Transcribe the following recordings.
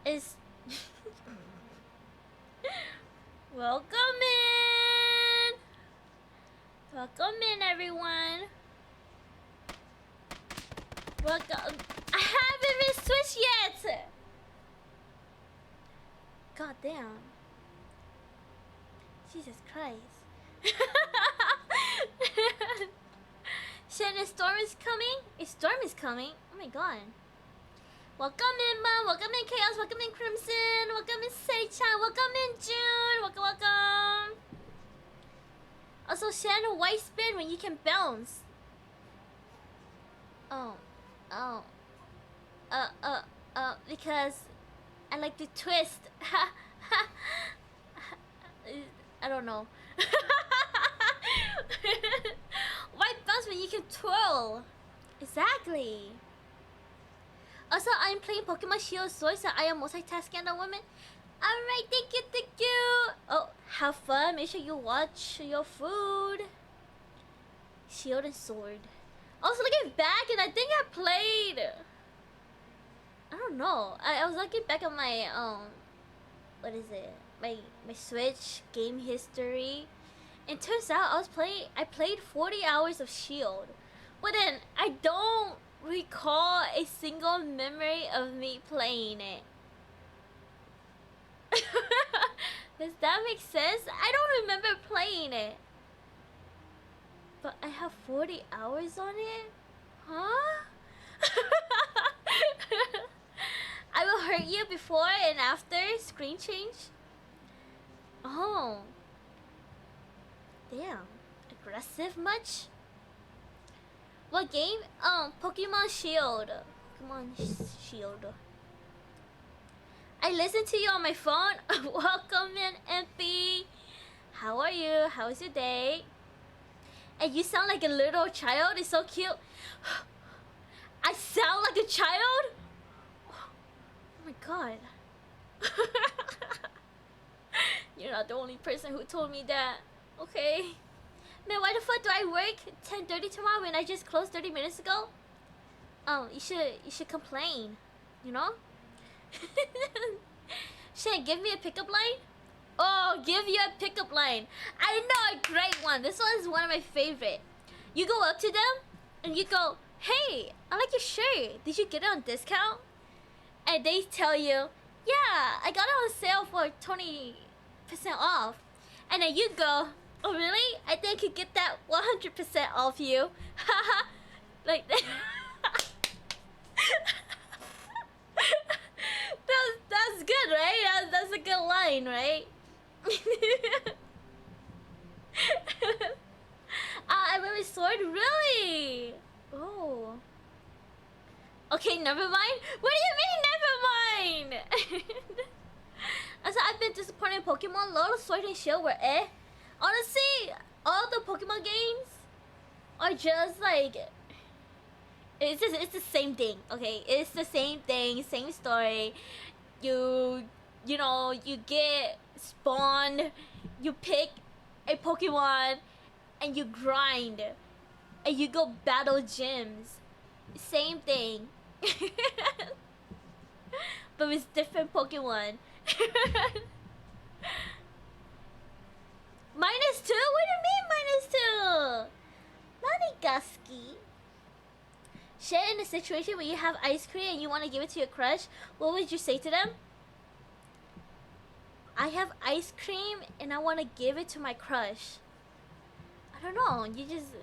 Is welcome in. Welcome in, everyone. Welcome. I haven't been switched yet. God damn. Jesus Christ. Shit, a storm is coming? A storm is coming? Oh my god. Welcome in, Mom. Welcome in, Chaos. Welcome in, Crimson. Welcome in, Sei-chan. Welcome in, June. Welcome, welcome. Also, Shannon, white spin when you can bounce. Oh. Because I like to twist. I don't know. Why bounce when you can twirl? Exactly. Also, I'm playing Pokemon Shield Sword, so I am multitasking the woman. Alright, thank you. Oh, have fun. Make sure you watch your food. Shield and Sword. Also, looking back, and I think I played. I don't know. I was looking back at my what is it? My Switch game history. And turns out I played 40 hours of Shield. But then I don't recall a single memory of me playing it. Does that make sense? I don't remember playing it. But I have 40 hours on it? Huh? I will hurt you before and after screen change. Oh. Damn. Aggressive much? What game? Pokemon Shield. Pokemon Shield. I listen to you on my phone. Welcome in, MP. How are you? How is your day? And you sound like a little child. It's so cute. I sound like a child? Oh my god. You're not the only person who told me that. Okay. Man, why the fuck do I work 10:30 tomorrow when I just closed 30 minutes ago? You should complain, you know? Should I give me a pickup line? Oh, give you a pickup line. I know a great one. This one is one of my favorite. You go up to them and you go, "Hey, I like your shirt. Did you get it on discount?" And they tell you, "Yeah, I got it on sale for 20% off." And then you go, "Oh really? I think I could get that 100% off you." Haha. Like that. That's good, right? That's a good line, right? I wear a sword? Really? Oh. Okay, never mind. What do you mean, never mind? Also, I've been disappointed in Pokemon. Lot of Sword and Shield were eh. Honestly, all the Pokemon games are just like it's the same thing. Okay, it's the same thing, same story. You know, you get spawned, you pick a Pokemon, and you grind, and you go battle gyms. Same thing. But with different Pokemon. -2? What do you mean -2? Nanigaski. Share in a situation where you have ice cream and you want to give it to your crush. What would you say to them? I have ice cream and I want to give it to my crush. I don't know. You just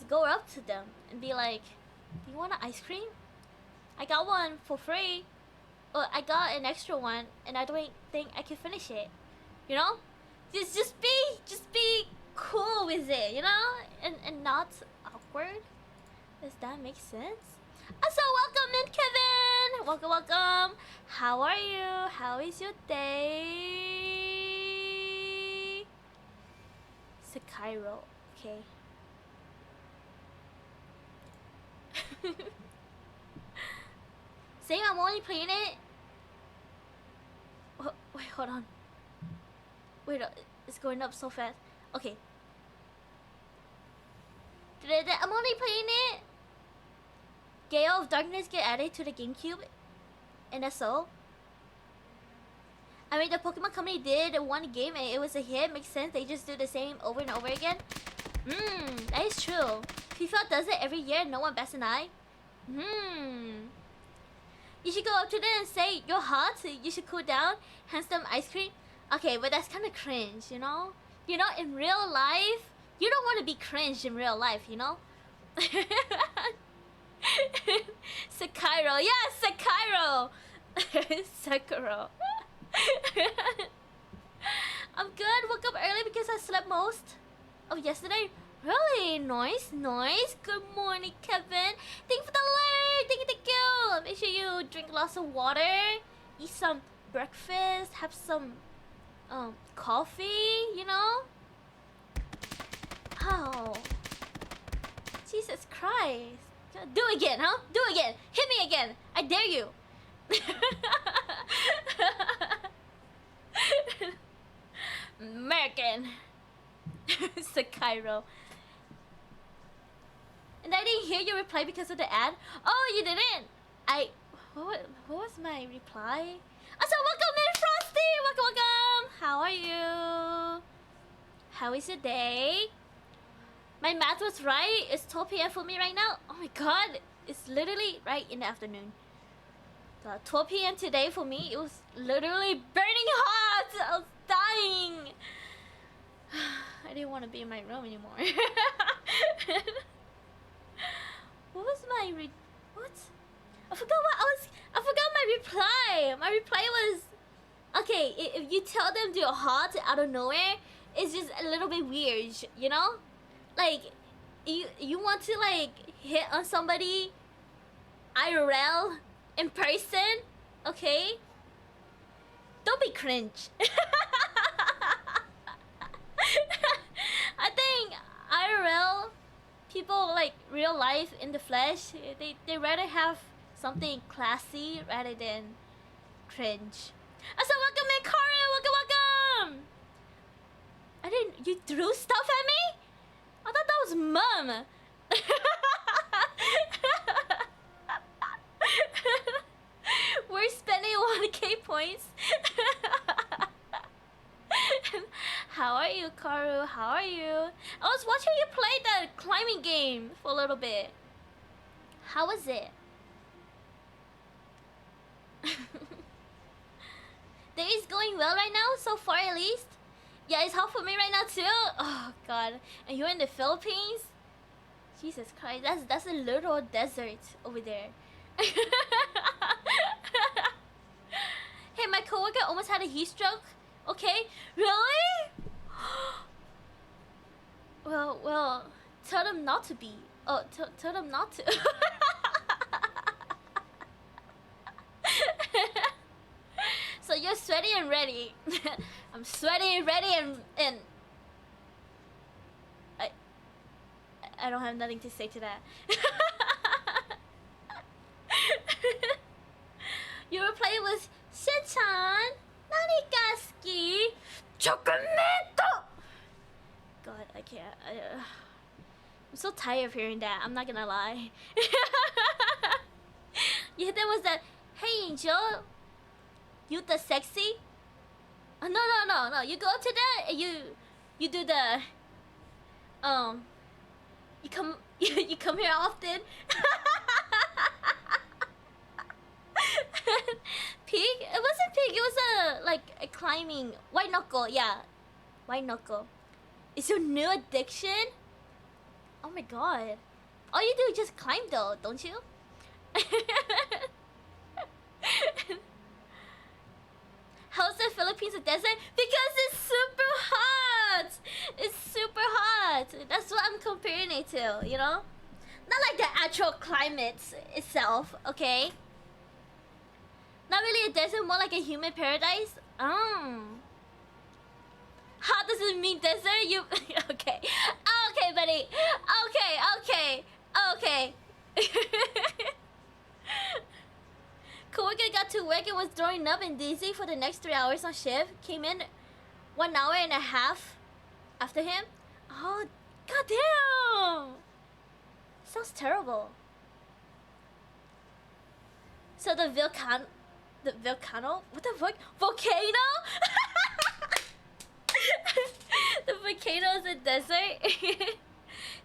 go up to them and be like, "Do you want an ice cream? I got one for free. Or I got an extra one and I don't think I can finish it." You know? Just be cool with it, you know? And not awkward. Does that make sense? Also, welcome in, Kevin! Welcome. How are you? How is your day? Sekiro. Okay. Same, I'm only playing it. Oh, wait, hold on. Wait, it's going up so fast. Okay. I'm only playing it Gale of Darkness get added to the GameCube? And that's so? I mean, the Pokemon Company did one game and it was a hit. Makes sense. They just do the same over and over again. That is true. FIFA does it every year. No one bats an eye. You should go up to them and say, you're hot. You should cool down. Hands them ice cream. Okay, but that's kind of cringe, you know? You know, in real life, you don't want to be cringe in real life, you know? Sekiro. Yeah, Sekiro. Sekiro. I'm good. Woke up early because I slept most of yesterday. Really? Nice, nice. Good morning, Kevin. Thank you for the alert. Thank you, thank you. Make sure you drink lots of water. Eat some breakfast. Have some coffee, you know? Oh. Jesus Christ. Do it again, huh? Do it again. Hit me again. I dare you. American. Sekiro. And I didn't hear your reply because of the ad. Oh, you didn't. What was my reply? Also, welcome in, Frosty. Welcome, welcome. How are you? How is your day? My math was right. It's 12 p.m. for me right now. Oh my god. It's literally right in the afternoon. 12 p.m. today for me. It was literally burning hot. I was dying. I didn't want to be in my room anymore. What was my what? I forgot my reply. My reply was, okay, if you tell them they're hot out of nowhere, it's just a little bit weird, you know? Like, you want to like hit on somebody IRL in person, okay? Don't be cringe. I think IRL people, like real life in the flesh, they rather have something classy rather than cringe. So welcome in, Kara. Welcome. I didn't. You threw stuff at me? I thought that was mom. We're spending 1k points. How are you, Karu? How are you? I was watching you play the climbing game for a little bit. How was it? Day is going well right now, so far at least. Yeah, it's hot for me right now too. Oh god, and you're in the Philippines? Jesus Christ, that's a literal desert over there. Hey, my coworker almost had a heat stroke. Okay, really? Well, tell them not to be. Oh, tell them not to. So you're sweaty and ready. I'm sweaty and ready and I don't have nothing to say to that. Your reply was Shin-chan, nani ga suki? Chocolate! God, I can't. I'm so tired of hearing that. I'm not gonna lie. Yeah, there was that. Hey, Angel, you the sexy? No. You go up to that and you do the you come you come here often. Pig? It wasn't pig. It was a climbing white knuckle. Yeah, white knuckle. It's your new addiction? Oh my god. All you do is just climb though, don't you? How's the Philippines a desert? Because it's super hot! It's super hot! That's what I'm comparing it to, you know? Not like the actual climate itself, okay? Not really a desert, more like a human paradise. Hot doesn't mean desert, you... Okay. Okay, buddy. Okay. Coworker got to work and was throwing up and dizzy for the next 3 hours on shift. Came in 1 hour and a half after him. Oh, goddamn! Sounds terrible. So the volcano? What the fuck? Volcano? The volcano is a desert.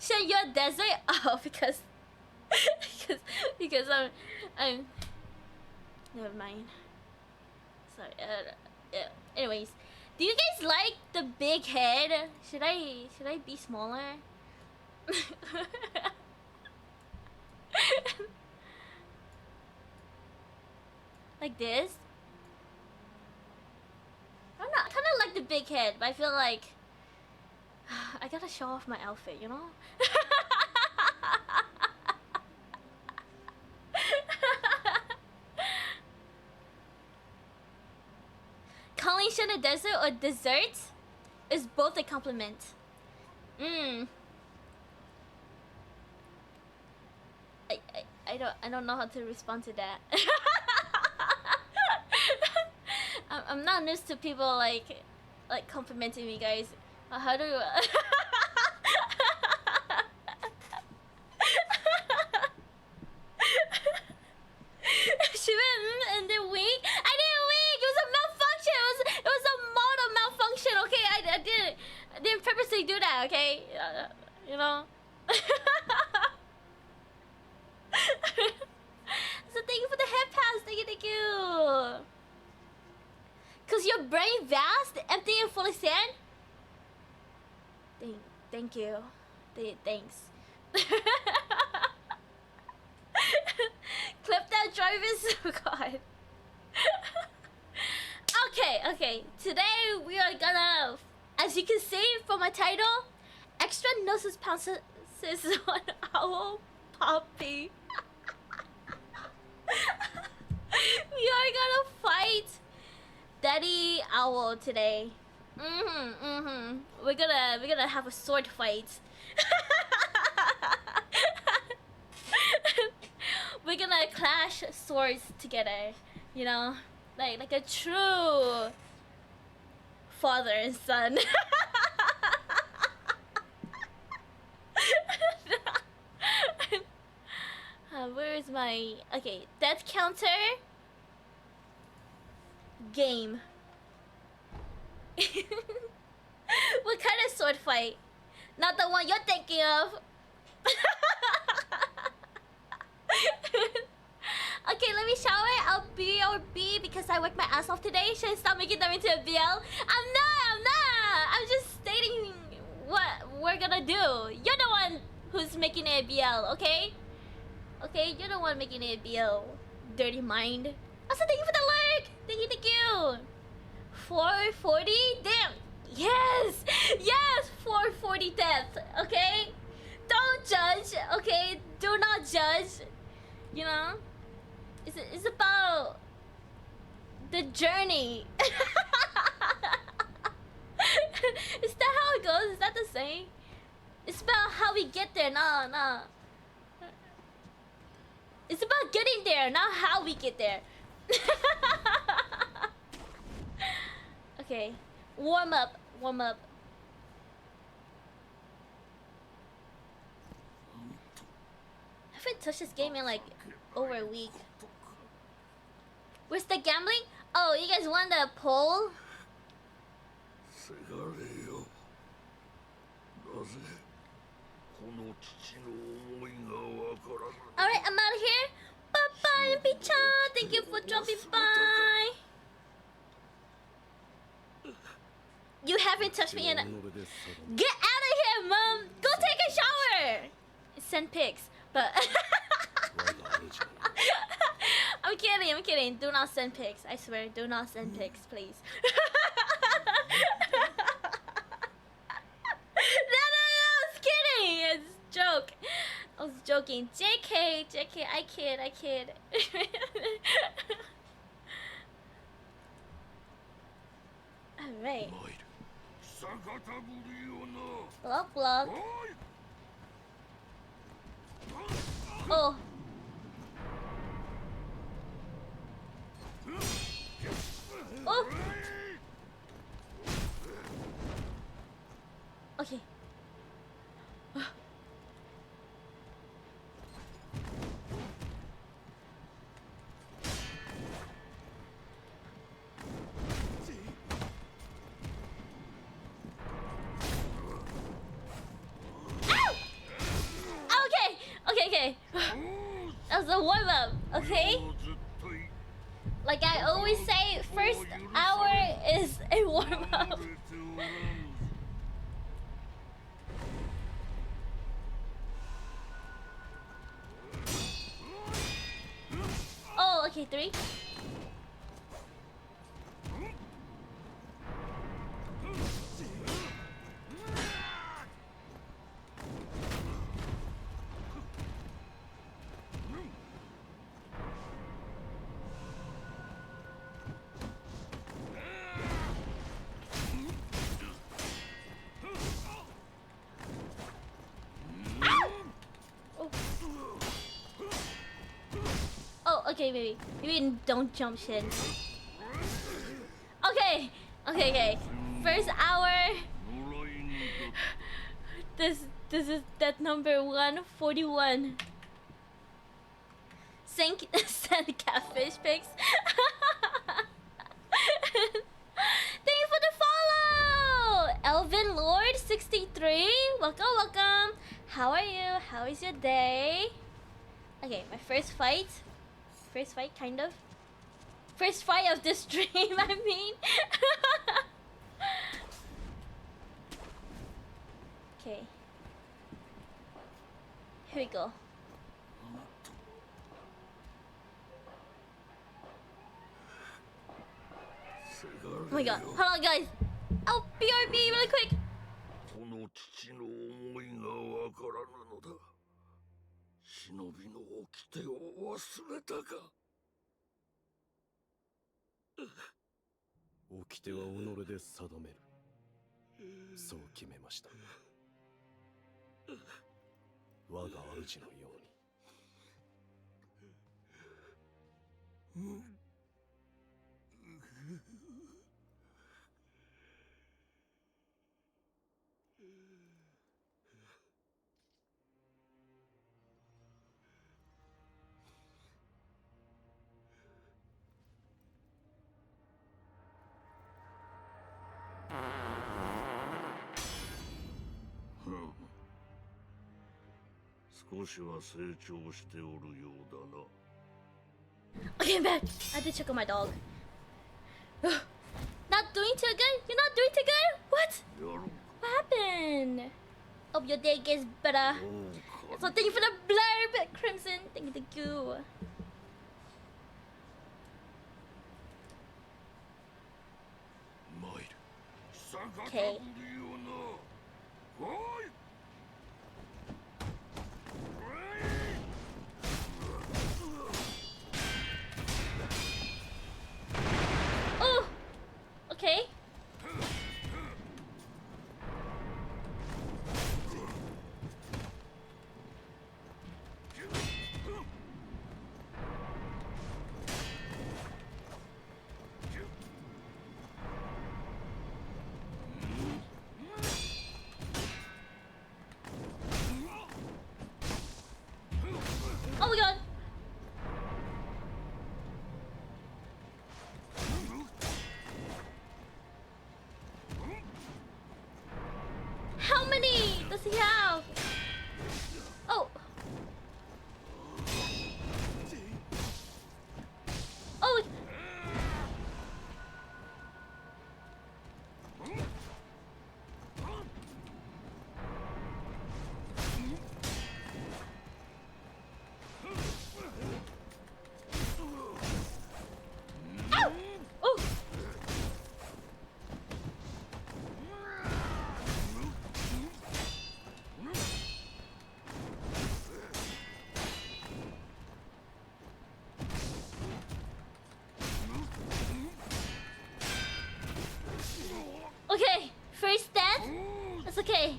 Shit, you're a desert? Oh, because I'm. Never mind. Sorry. Anyways, do you guys like the big head? Should I be smaller? Like this? I don't know. I kind of like the big head, but I feel like I gotta show off my outfit, you know? Calling shit a desert or dessert is both a compliment. I don't know how to respond to that. I'm not used to people like complimenting me, guys. How do you? She went and then wink. I didn't wink. It was a malfunction. It was a model malfunction. Okay, I didn't purposely do that. Okay, you know. So thank you for the head pass. Thank you. Cause your brain vast, empty and full of sand. Thank you. Thanks. Clip that, Jarvis. Oh God. Okay. Today we are gonna, as you can see from my title, extra nuzzles pounces on Owl Papi. We are gonna fight Daddy Owl today. We're gonna have a sword fight. We're gonna clash swords together, you know, like a true father and son. Where is my death counter? Game. What kind of sword fight? Not the one you're thinking of. Okay, let me shower. I'll be because I worked my ass off today. Should I stop making them into a BL? I'm not. I'm just stating what we're gonna do. You're the one who's making it a BL, okay? Okay, you're the one making it a BL. Dirty mind. Also, thank you for the like. Thank you. 440? Damn. Yes. 440 death. Okay. Don't judge. Okay. Do not judge. You know. It's about the journey. Is that how it goes? Is that the same? It's about how we get there. No. It's about getting there, not how we get there. Okay. Warm up. I haven't touched this game in like over a week. Where's the gambling? Oh, you guys won the poll? Alright, I'm out of here. Bye-bye, Picha. Thank you for dropping by. You haven't touched me in a... Get out of here, Mom. Go take a shower. Send pics. But... I'm kidding. Do not send pics. I swear, do not send pics, please. No, I was kidding. It's a joke. I was joking. JK, I kid. Alright. Block. Oh. Oh. Okay. That was a warm-up, okay? Like I always say, first hour is a warm-up. Oh, okay, 3. Oh, okay, maybe don't jump shit. Okay, okay. First hour. This is that number 141. Send catfish pics. Thank you for the follow, Elvin Lord 63. Welcome. How are you? How is your day? Okay, my first fight, kind of. First fight of this stream, I mean. Okay. Here we go. Oh my god. Hold on, guys. Oh, BRB really quick. Okay, I'm back. I had to check on my dog. Not doing too good? You're not doing too good? What? What happened? Hope your day gets better. So thank you for the blurb, Crimson. Thank you. Okay. Oh! Okay. Oh my god! How many does he have? Oh! Oh! Ow! Oh! Okay, first death. That's okay.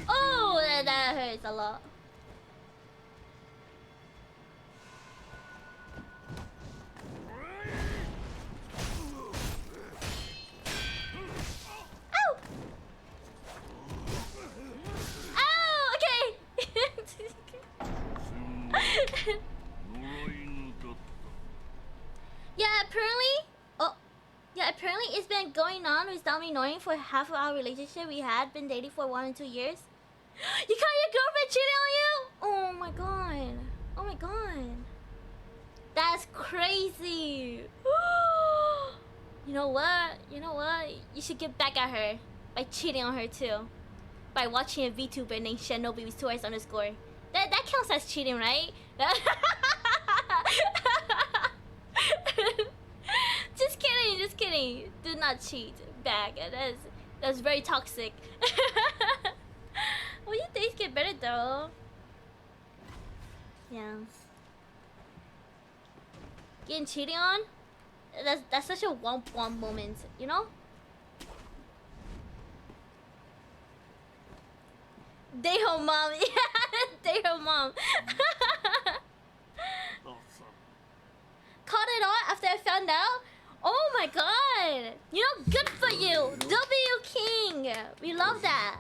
Oh, that hurts a lot. Ow! Ow! Okay. Yeah, apparently. Oh, yeah, apparently it's been going on without me annoying for half of our relationship we had been dating for 1 and 2 years? You caught your girlfriend cheating on you? Oh my god. Oh my god. That's crazy. You know what? You know what? You should get back at her by cheating on her too. By watching a VTuber named Shinobi_. That counts as cheating, right? Just kidding, just kidding. Do not cheat back. That's very toxic. Well, your days get better though. Yeah. Getting cheating on? That's such a womp womp moment, you know? Day home mom, yeah, day home mom. Caught it on after I found out? Oh my god! You know, good for you! W King! We love that!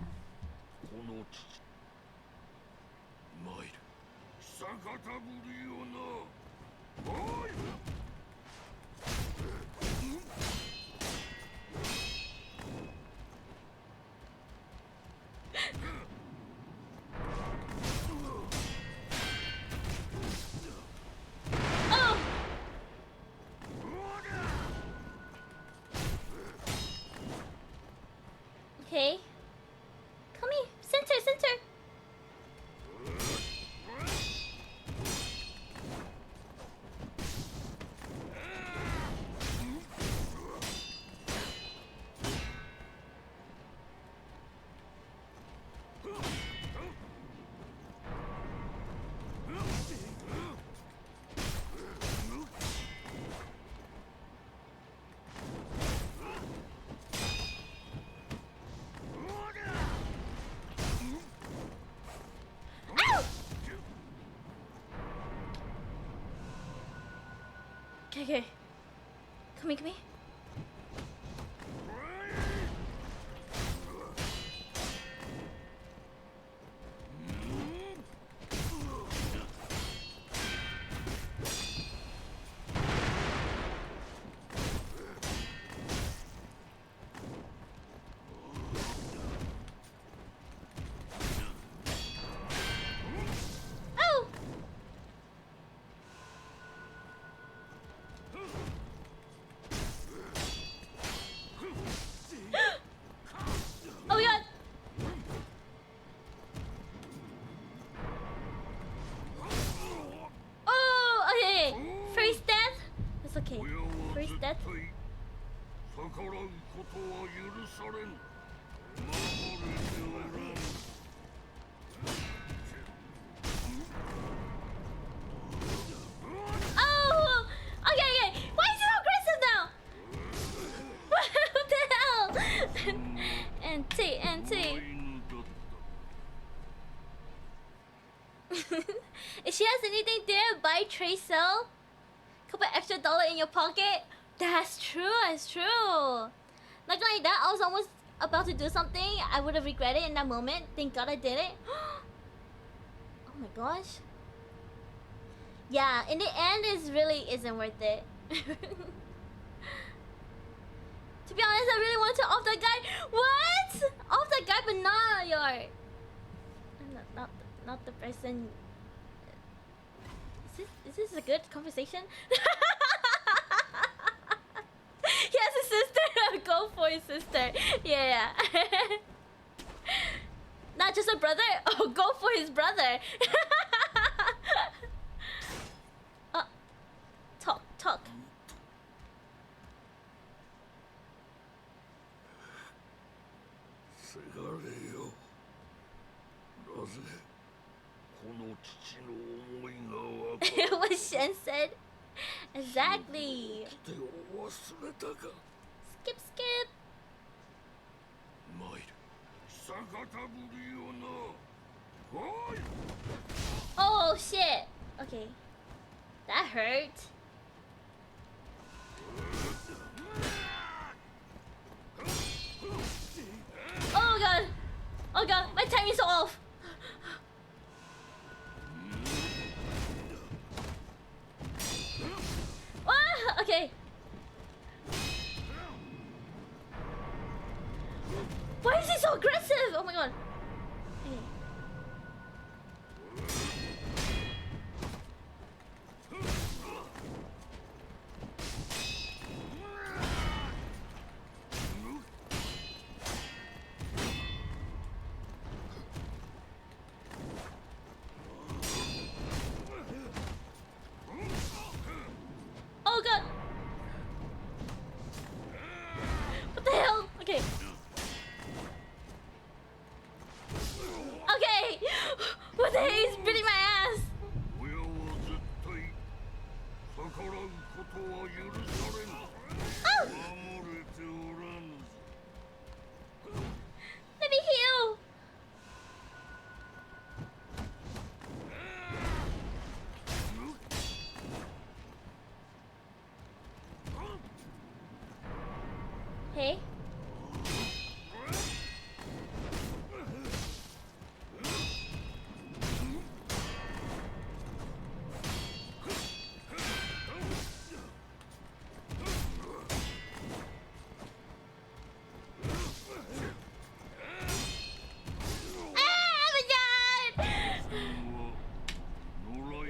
Oh! Okay. Come here. Center, center. Okay. Come here, come here. Okay, first death. Oh! Okay, okay. Why is he so aggressive now? What the hell? NT. If she has anything there, buy tray sell. Couple extra dollar in your pocket. That's true, that's true. Like that, I was almost about to do something I would have regretted in that moment. Thank God I did it. Oh my gosh. Yeah, in the end, it really isn't worth it. To be honest, I really want to off that guy. What? Off that guy, but not your. Not the person. Is this a good conversation? He has a sister. Go for his sister. Yeah. Not just a brother. Oh, go for his brother. Talk. What Shen said. Exactly. Skip. Oh shit. Okay. That hurt. Oh god. Oh god. My timing's so off. Ah, okay. aggressive! Oh my god. Okay. Oh god! What the hell? Okay. Okay! What the hell? He's beating my ass! Oh! Let me heal! Hey?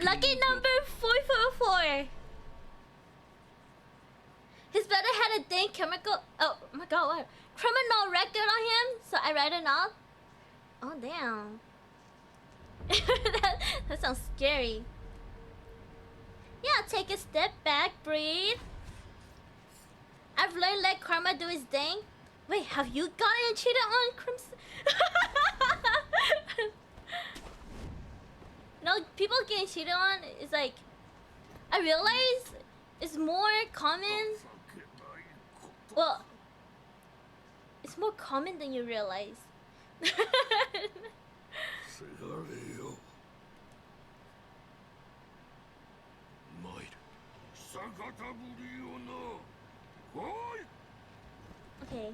Lucky number 444. His brother had a dang chemical. Oh my god, what? Criminal record on him, so I read it off. Oh damn. that sounds scary. Yeah, take a step back, breathe. I've learned let karma do its thing. Wait, have you gotten cheated on, Crimson? No, people getting cheated on is like, I realize it's more common. Well, it's more common than you realize. Okay.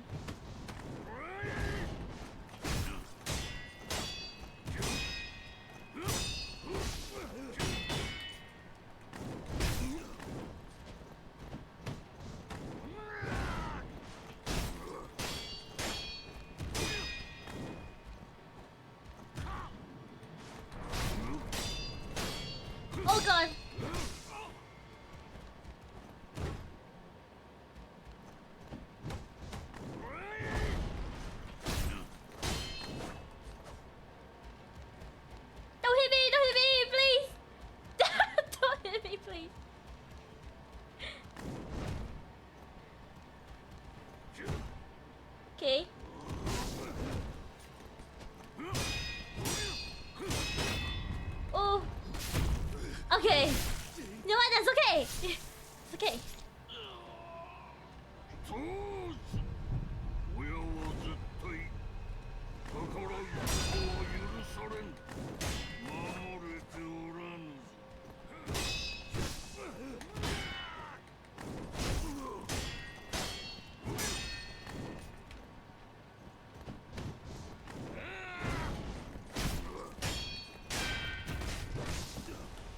Oh god. Don't hit me, please. Don't hit me, please. Okay. Oh. Okay. You know what? That's okay. It's okay.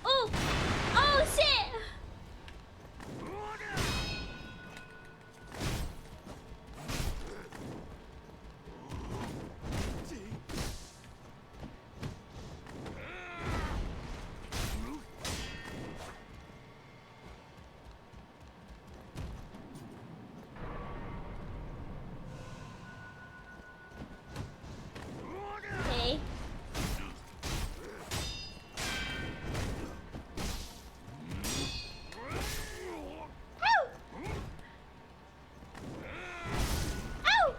Oh! Oh shit! Okay. Ow! Ow!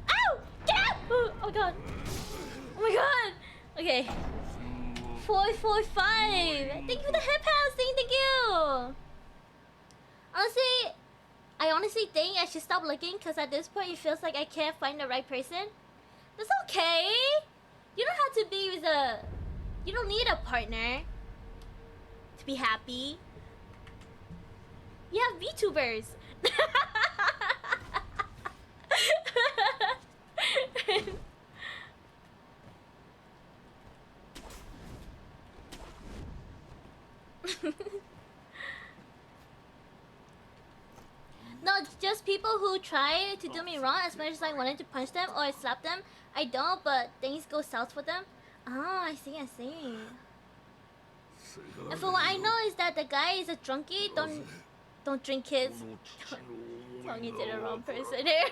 Ow! Get out! Oh god. Oh my god. Okay. 445. Thank you for the head pass. Thank you. I honestly think I should stop looking because at this point it feels like I can't find the right person. That's okay. You don't have to be with a... You don't need a partner to be happy. You have VTubers. No, just people who try to do me wrong as much as I wanted to punch them or slap them, I don't, but things go south for them. Ah, I see, I see. And for what I know is that the guy is a drunkie. Don't drink, kids. Talking to the wrong person here.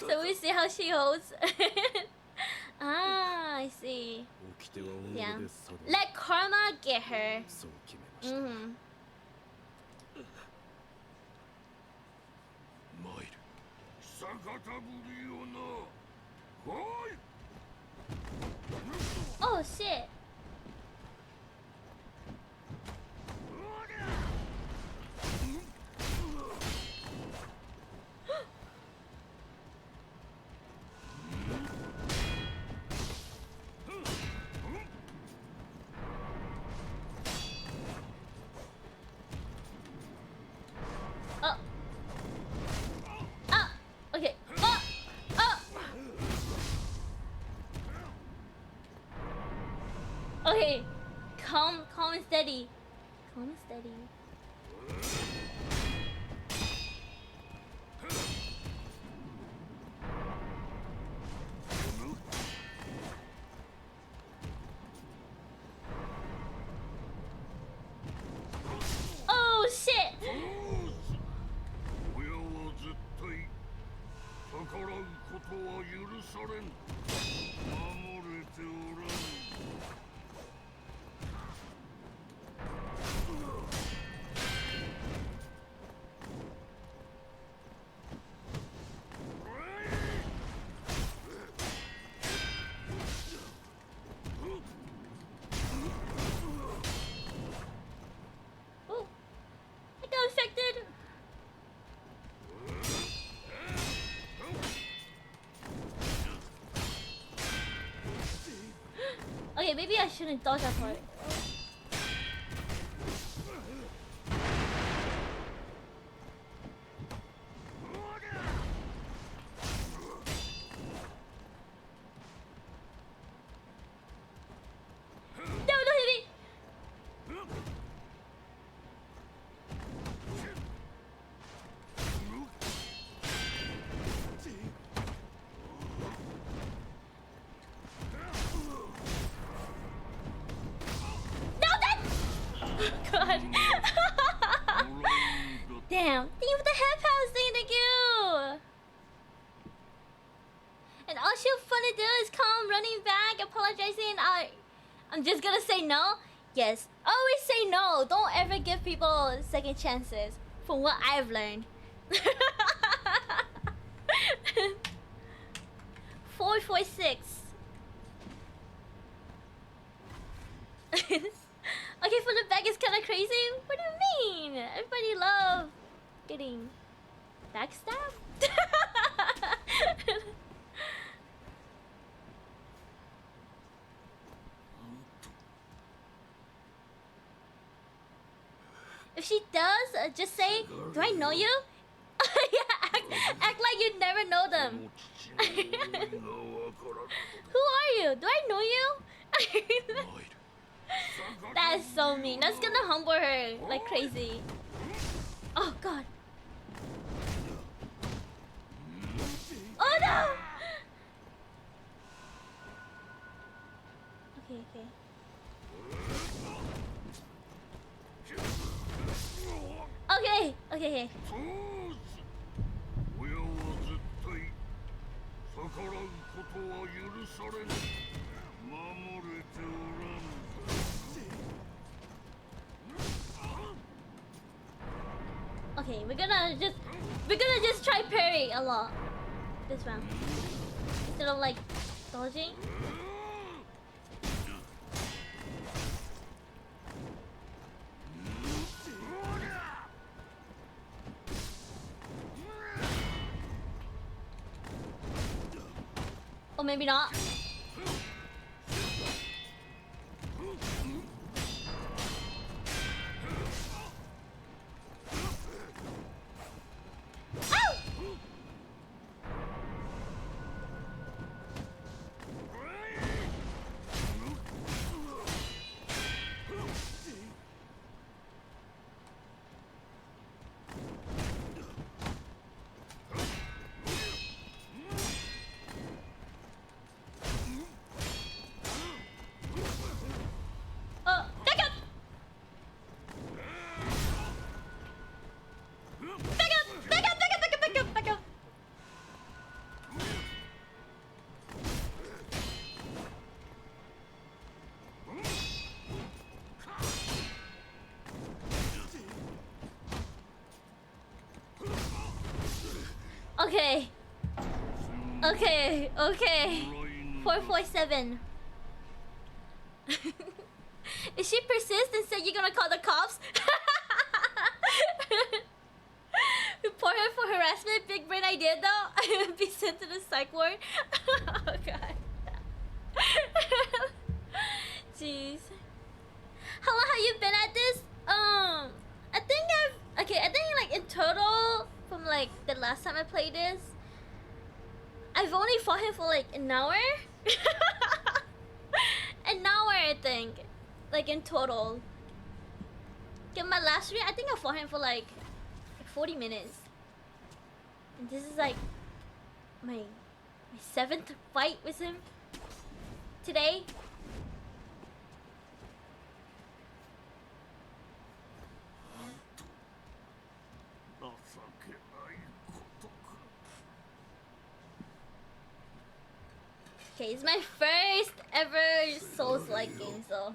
So we see how she holds. Ah, I see. Yeah. Let karma get her. Mm-hmm. Oh shit. Oh. Ah. Okay. Oh. Oh. Okay. Calm and steady. Calm and steady. Oh shit! Oh, I got infected. Okay, maybe I shouldn't dodge that part. No, don't hit me! No, that! God. Damn. Thank you for the head pounds, thank you! And all she'll funny do is come running back, apologizing. I'm just gonna say no. Yes, always say no. Don't ever give people second chances. From what I've learned. 446. Okay, from the back is kind of crazy. What do you mean? Everybody love getting backstabbed. If she does, just say, "Do I know you?" Yeah, act like you never know them. Who are you? Do I know you? That is so mean. That's gonna humble her like crazy. Oh god. Oh no! Okay, okay. Okay, okay, okay. Okay, we're gonna just try parry a lot this round instead of like dodging. Or maybe not. Ow! Back up! Back up! Back up! Back up! Back up! Back up! Okay. Okay. Okay. 447. If she persists and says you're gonna call the cops, report her for harassment. Big brain idea though. Be sent to the psych ward. Oh god. Jeez. How long have you been at this? I think like in total from like the last time I played this, I've only fought him for like an hour. An hour, I think. Like in total. Okay, my last stream, I think I fought him for like 40 minutes. And this is like my 7th fight with him today. Okay, it's my first ever Souls-like game, so.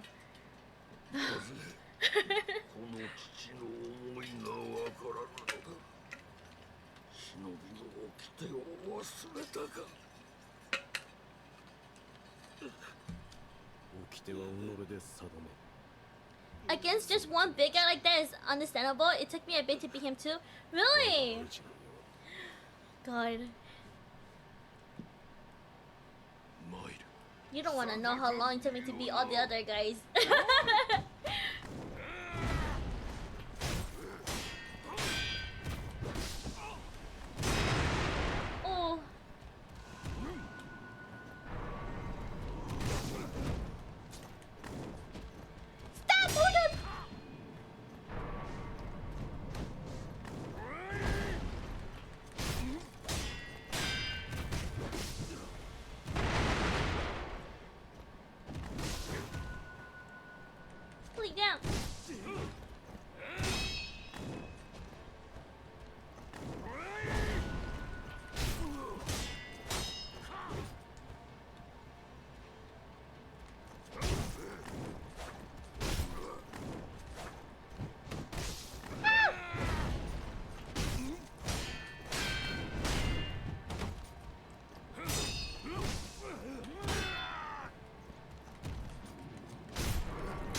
Against just one big guy like that is understandable. It took me a bit to beat him too. Really? God. You don't want to know how long it took me to beat all the other guys. Oh. Stop! Hold up! Sleep down.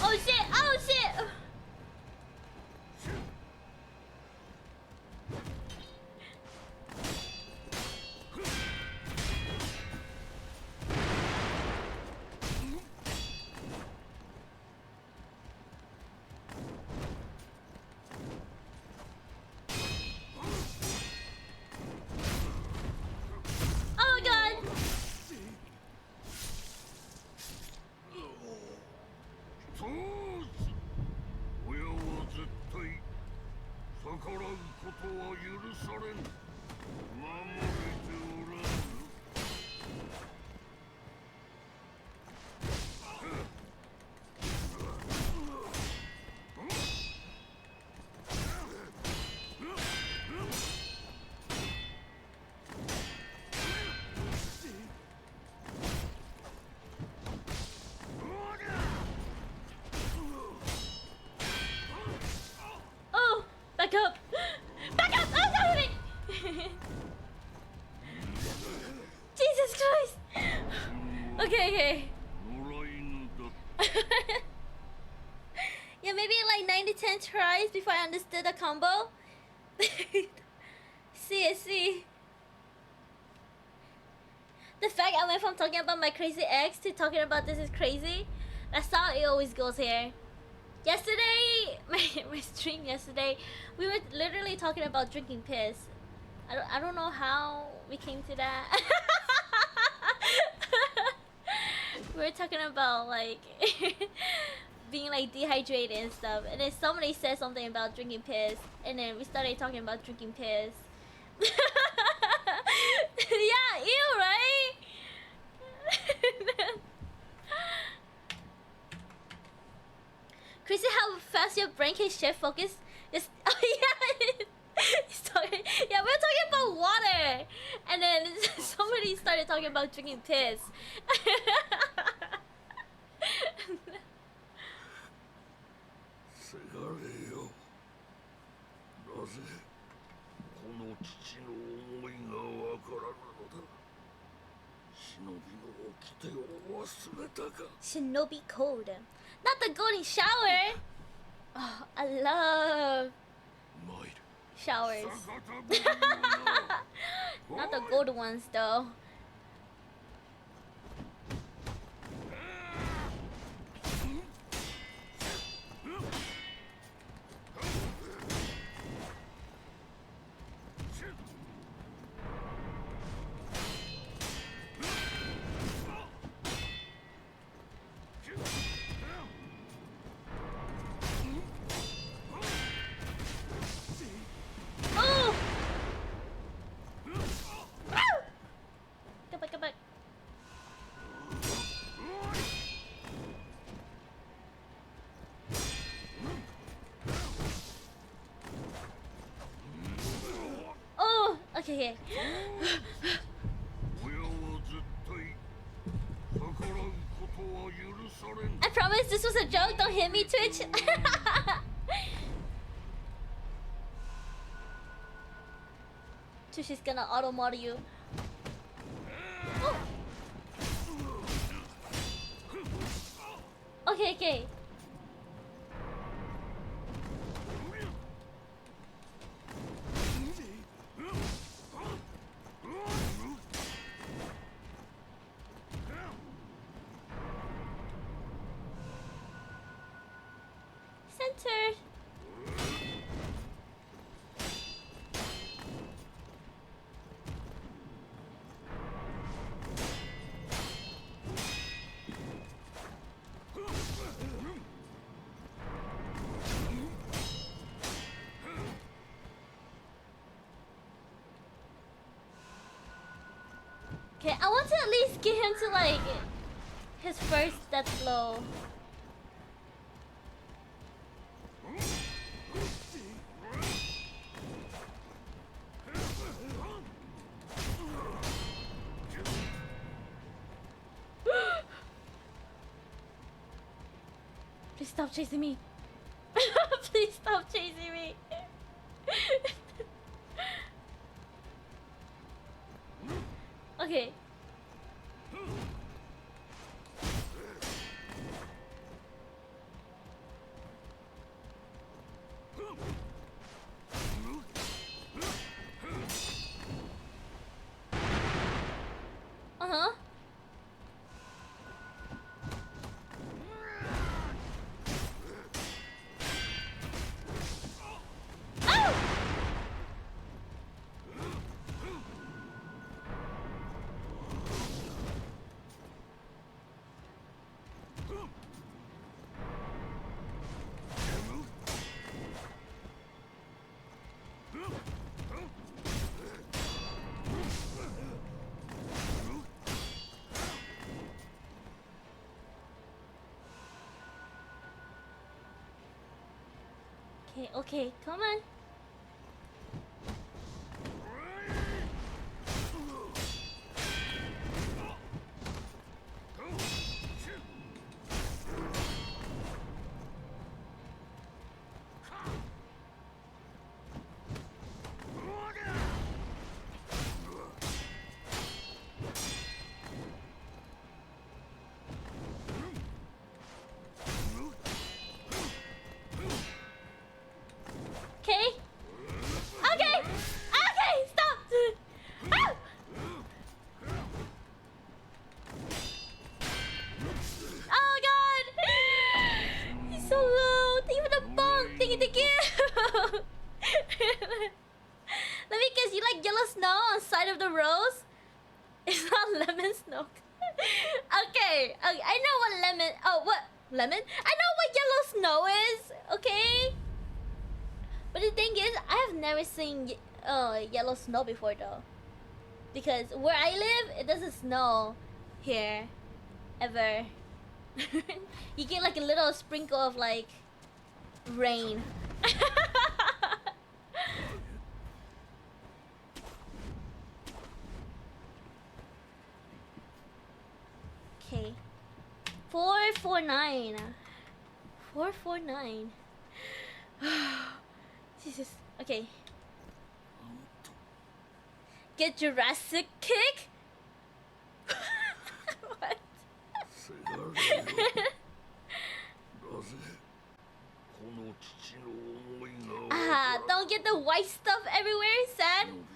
Oh shit! Oh shit! Oh my god! Oh! Back up! Back up! Oh, stop me! Jesus Christ! Okay, okay. Yeah, maybe like 9 to 10 tries before I understood the combo. See. The fact I went from talking about my crazy ex to talking about this is crazy. That's how it always goes here. Yesterday, my stream yesterday, we were literally talking about drinking piss. I don't know how we came to that. We were talking about like being like dehydrated and stuff, and then somebody said something about drinking piss, and then we started talking about drinking piss. Yeah, ew, right? Crazy how fast your brain can shift focus. Just, oh yeah, it's talking about drinking piss. せがれよ。なぜこの父の思いがわからぬのだ。忍びの掟を忘れたか。 Shinobi code. Not the golden shower. Oh, I love 参る。 showers. 坂田ぶりよな。 Not the gold ones though. Oh! Come back, come back. Oh, okay, okay. 親は絶対逆らうことは許されん。 I promise this was a joke. Don't hit me, Twitch. Twitch is gonna auto model you. Oh. Okay, okay. Center. Okay, I want to at least get him to like his first death blow. Please stop chasing me. Please stop chasing me. Okay. Uh-huh. Oh! Okay, okay, come on. Okay. Okay. Okay. Stop. Ah! Oh God. He's so low. Thank you for the bomb. Thank you. Thank you. Let me guess. You like yellow snow on side of the rose? It's not lemon snow. Okay. I know what lemon. Oh, what lemon? I know what yellow snow is. Okay. But the thing is, I have never seen yellow snow before though. Because where I live, it doesn't snow here. Ever. You get like a little sprinkle of like rain. 449. 449. Jesus. Okay. Get Jurassic kick? What? せがれよ、なぜこの父の思いが Ah, don't get the white stuff everywhere, sad. 忍び